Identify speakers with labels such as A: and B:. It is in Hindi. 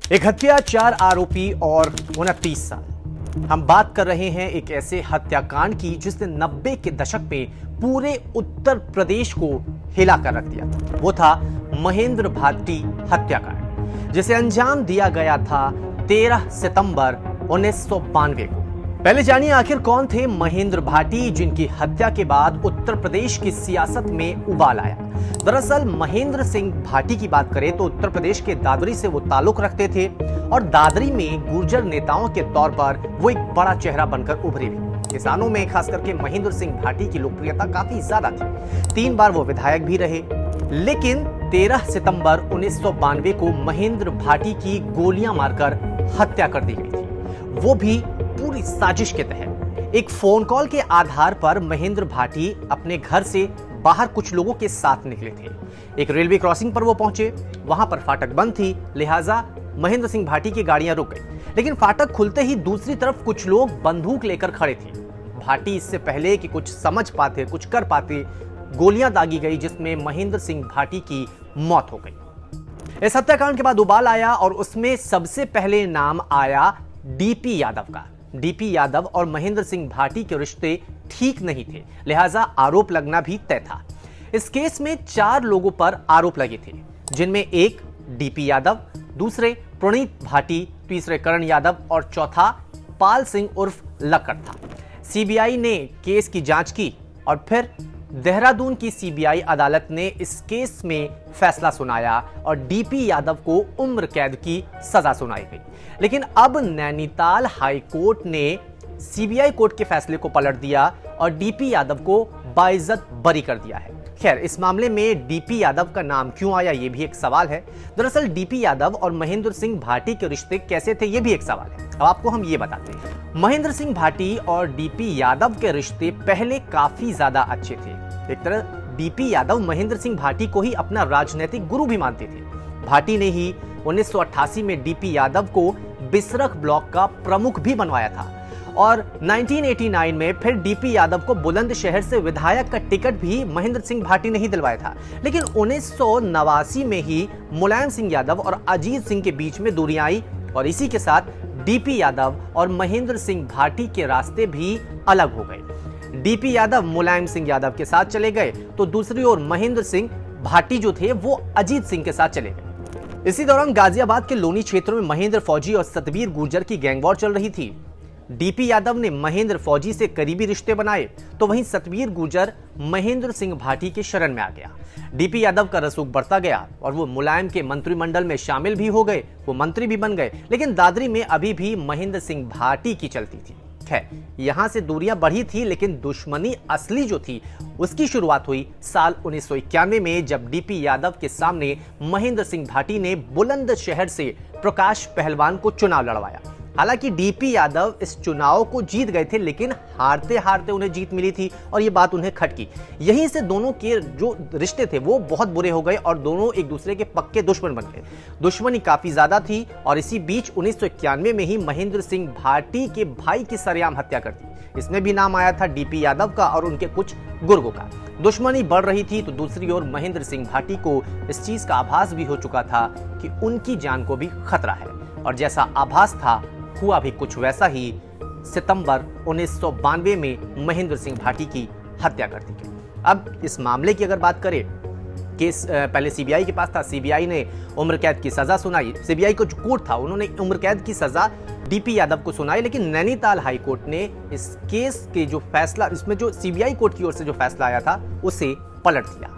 A: एक हत्या, 4 आरोपी और 29 साल। हम बात कर रहे हैं एक ऐसे हत्याकांड की जिसने 90 के दशक में पूरे उत्तर प्रदेश को हिला कर रख दिया था। वो था महेंद्र भाटी हत्याकांड, जिसे अंजाम दिया गया था 13 सितंबर 1992 को। पहले जानिए आखिर कौन थे महेंद्र भाटी, जिनकी हत्या के बाद उत्तर प्रदेश की सियासत में उबाल आया। दरअसल महेंद्र सिंह भाटी की बात करें तो उत्तर प्रदेश के दादरी से वो ताल्लुक रखते थे और दादरी में गुर्जर नेताओं के तौर पर वो एक बड़ा चेहरा बनकर उभरे भी। किसानों में खास करके महेंद्र सिंह भाटी की लोकप्रियता काफी ज्यादा थी। 3 बार वो विधायक भी रहे। लेकिन 13 सितंबर 1992 को महेंद्र भाटी की गोलियां मारकर हत्या कर दी गई थी, वो भी पूरी साजिश के तहत। एक फोन कॉल के आधार पर महेंद्र भाटी अपने घर से बाहर कुछ लोगों के साथ निकले थे। एक रेलवे क्रॉसिंग पर वो पहुंचे, वहां पर फाटक बंद थी, लिहाजा महेंद्र सिंह भाटी की गाड़ियां रुक गई। लेकिन फाटक खुलते ही दूसरी तरफ कुछ लोग बंदूक लेकर खड़े थे। भाटी इससे पहले कि कुछ समझ पाते, कुछ कर पाते, गोलियां दागी गई, जिसमें महेंद्र सिंह भाटी की मौत हो गई। इस हत्याकांड के बाद उबाल आया और उसमें सबसे पहले नाम आया डीपी यादव का। डीपी यादव और महेंद्र सिंह भाटी के रिश्ते ठीक नहीं थे, लिहाजा आरोप लगना भी तय था। इस केस में 4 लोगों पर आरोप लगे थे, जिनमें एक डीपी यादव, दूसरे प्रणीत भाटी, तीसरे करण यादव और चौथा पाल सिंह उर्फ लक्कड़ था। सीबीआई ने केस की जांच की और फिर देहरादून की सीबीआई अदालत ने इस केस में फैसला सुनाया और डीपी यादव को उम्र कैद की सजा सुनाई गई। लेकिन अब नैनीताल हाई कोर्ट ने सीबीआई कोर्ट के फैसले को पलट दिया और डीपी यादव को बाइज्जत बरी कर दिया है। खैर, इस मामले में डीपी यादव का नाम क्यों आया, यह भी एक सवाल है। दरअसल डीपी यादव और महेंद्र सिंह भाटी के रिश्ते कैसे थे, यह भी एक सवाल है। अब आपको हम ये बताते हैं। महेंद्र सिंह भाटी और डीपी यादव के रिश्ते पहले काफी ज्यादा अच्छे थे। एक तरह डीपी यादव महेंद्र सिंह भाटी को ही अपना राजनीतिक गुरु भी मानते थे। भाटी ने ही 1988 में डीपी यादव को बिसरख ब्लॉक का प्रमुख भी बनवाया था और 1989 में फिर डीपी यादव को बुलंदशहर से विधायक का टिकट भी महेंद्र सिंह भाटी ने ही दिलवाया था। लेकिन 1989 में ही मुलायम सिंह यादव और अजीत सिंह के बीच में दूरियां आई और इसी के साथ डीपी यादव और महेंद्र सिंह भाटी के रास्ते भी अलग हो गए। डीपी यादव मुलायम सिंह यादव के साथ चले गए तो दूसरी ओर महेंद्र सिंह भाटी जो थे वो अजीत सिंह के साथ चले गए। इसी दौरान गाजियाबाद के लोनी क्षेत्र में महेंद्र फौजी और सतबीर गुर्जर की गैंगवॉर चल रही थी। डीपी यादव ने महेंद्र फौजी से करीबी रिश्ते बनाए तो वहीं सतबीर गुर्जर महेंद्र सिंह भाटी के शरण में आ गया। डीपी यादव का रसूख बढ़ता गया और वो मुलायम के मंत्रिमंडल में शामिल भी हो गए, वो मंत्री भी बन गए। लेकिन दादरी में अभी भी महेंद्र सिंह भाटी की चलती थी। खैर, यहां से दूरियां बढ़ी थी, लेकिन दुश्मनी असली जो थी उसकी शुरुआत हुई साल 1991 में, जब डीपी यादव के सामने महेंद्र सिंह भाटी ने बुलंदशहर से प्रकाश पहलवान को चुनाव लड़वाया। हालांकि डीपी यादव इस चुनाव को जीत गए थे, लेकिन हारते हारते उन्हें जीत मिली थी और ये बात उन्हें खटकी। यहीं से दोनों के जो रिश्ते थे वो बहुत बुरे हो गए और दोनों एक दूसरे के पक्के दुश्मन बन गए। दुश्मनी काफी ज्यादा थी और इसी बीच 1991 में ही महेंद्र सिंह भाटी के भाई की सरेआम हत्या कर दी। इसमें भी नाम आया था डीपी यादव का और उनके कुछ गुर्गों का। दुश्मनी बढ़ रही थी तो दूसरी ओर महेंद्र सिंह भाटी को इस चीज का आभास भी हो चुका था कि उनकी जान को भी खतरा है और जैसा आभास था हुआ भी कुछ वैसा ही। सितंबर 1992 में महेंद्र सिंह भाटी की हत्या कर दी गई। अब इस मामले की अगर बात करें, केस पहले सीबीआई के पास था, सीबीआई ने उम्र कैद की सजा सुनाई। सीबीआई को जो कोर्ट था उन्होंने उम्र कैद की सजा डीपी यादव को सुनाई, लेकिन नैनीताल हाई कोर्ट ने इस केस के जो फैसला, इसमें जो सीबीआई कोर्ट की ओर से जो फैसला आया था उसे पलट दिया।